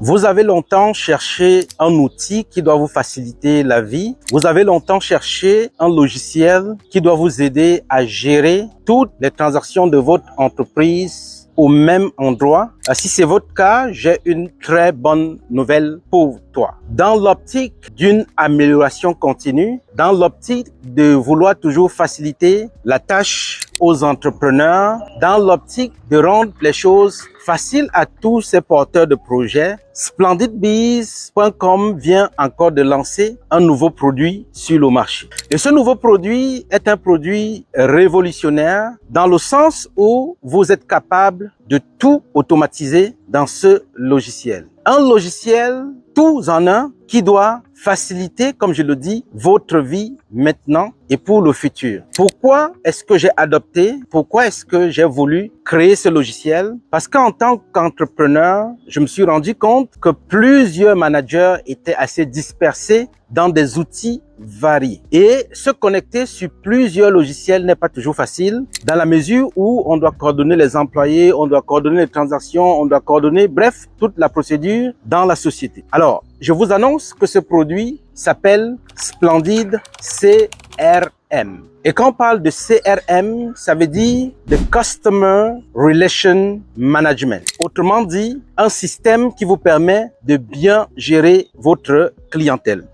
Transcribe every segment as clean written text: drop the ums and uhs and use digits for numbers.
Vous avez longtemps cherché un outil qui doit vous faciliter la vie. Vous avez longtemps cherché un logiciel qui doit vous aider à gérer toutes les transactions de votre entreprise au même endroit. Si c'est votre cas, j'ai une très bonne nouvelle pour toi. Dans l'optique d'une amélioration continue, dans l'optique de vouloir toujours faciliter la tâche aux entrepreneurs, dans l'optique de rendre les choses faciles à tous ces porteurs de projets, SplendidBees.com vient encore de lancer un nouveau produit sur le marché. Et ce nouveau produit est un produit révolutionnaire dans le sens où vous êtes capable de tout automatiser dans ce logiciel. Un logiciel tous en un qui doit faciliter, comme je le dis, votre vie maintenant et pour le futur. Pourquoi est-ce que j'ai adopté, pourquoi est-ce que j'ai voulu créer ce logiciel? Parce qu'en tant qu'entrepreneur, je me suis rendu compte que plusieurs managers étaient assez dispersés dans des outils variés. Et se connecter sur plusieurs logiciels n'est pas toujours facile dans la mesure où on doit coordonner les employés, on doit coordonner les transactions, on doit coordonner, bref, toute la procédure dans la société. Alors, je vous annonce que ce produit s'appelle Splendid CRM. Et quand on parle de CRM, ça veut dire de Customer Relation Management. Autrement dit, un système qui vous permet de bien gérer votre clientèle.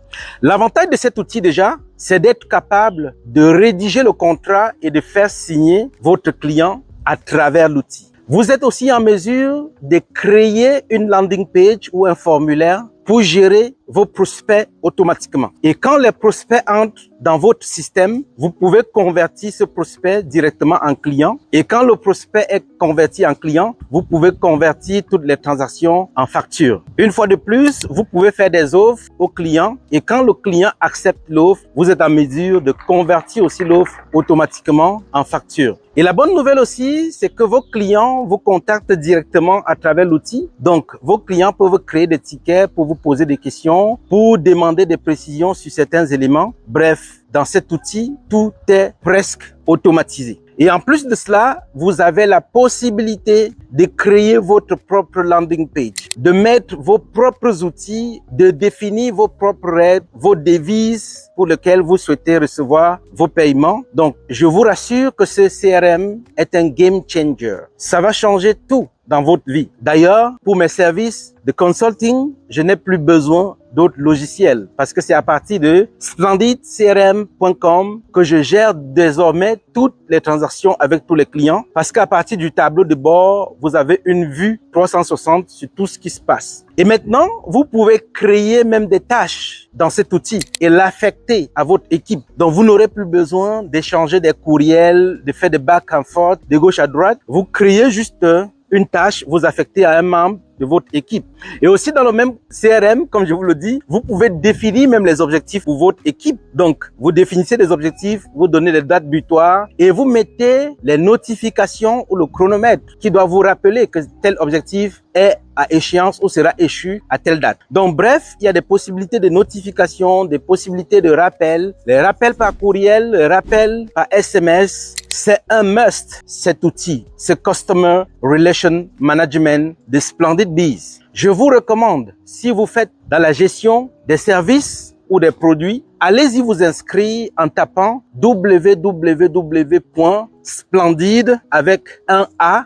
L'avantage de cet outil déjà, c'est d'être capable de rédiger le contrat et de faire signer votre client à travers l'outil. Vous êtes aussi en mesure de créer une landing page ou un formulaire pour gérer vos prospects automatiquement. Et quand les prospects entrent dans votre système, vous pouvez convertir ce prospect directement en client. Et quand le prospect est converti en client, vous pouvez convertir toutes les transactions en facture. Une fois de plus, vous pouvez faire des offres au client. Et quand le client accepte l'offre, vous êtes en mesure de convertir aussi l'offre automatiquement en facture. Et la bonne nouvelle aussi, c'est que vos clients vous contactent directement à travers l'outil. Donc, vos clients peuvent créer des tickets pour vous poser des questions, pour demander des précisions sur certains éléments. Bref, dans cet outil, tout est presque automatisé. Et en plus de cela, vous avez la possibilité de créer votre propre landing page, de mettre vos propres outils, de définir vos propres règles, vos devises pour lesquelles vous souhaitez recevoir vos paiements. Donc, je vous rassure que ce CRM est un game changer. Ça va changer tout dans votre vie. D'ailleurs, pour mes services de consulting, je n'ai plus besoin d'autres logiciels parce que c'est à partir de SplendidCRM.com que je gère désormais toutes les transactions avec tous les clients parce qu'à partir du tableau de bord, vous avez une vue 360 sur tout ce qui se passe. Et maintenant, vous pouvez créer même des tâches dans cet outil et l'affecter à votre équipe. Donc, vous n'aurez plus besoin d'échanger des courriels, de faire des back and forth de gauche à droite. Vous créez juste une tâche, vous affectez à un membre de votre équipe. Et aussi dans le même CRM, comme je vous le dis, vous pouvez définir même les objectifs pour votre équipe. Donc, vous définissez des objectifs, vous donnez les dates butoirs et vous mettez les notifications ou le chronomètre qui doit vous rappeler que tel objectif est à échéance ou sera échu à telle date. Donc, bref, il y a des possibilités de notification, des possibilités de rappel, les rappels par courriel, les rappels par SMS. C'est un must, cet outil, ce Customer Relation Management de SplendidBees. Je vous recommande, si vous faites dans la gestion des services ou des produits, allez-y vous inscrire en tapant www.splendid avec un A,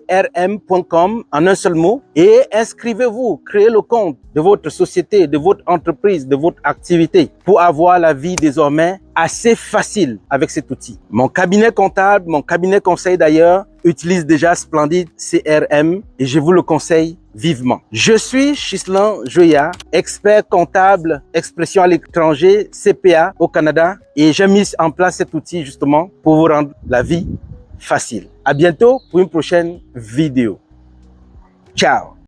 crm.com en un seul mot et inscrivez-vous, créez le compte de votre société, de votre entreprise, de votre activité pour avoir la vie désormais assez facile avec cet outil. Mon cabinet comptable, mon cabinet conseil d'ailleurs, utilise déjà Splendid CRM et je vous le conseille vivement. Je suis Ghislain Joya, expert comptable, expression à l'étranger, CPA au Canada et j'ai mis en place cet outil justement pour vous rendre la vie facile. À bientôt pour une prochaine vidéo. Ciao.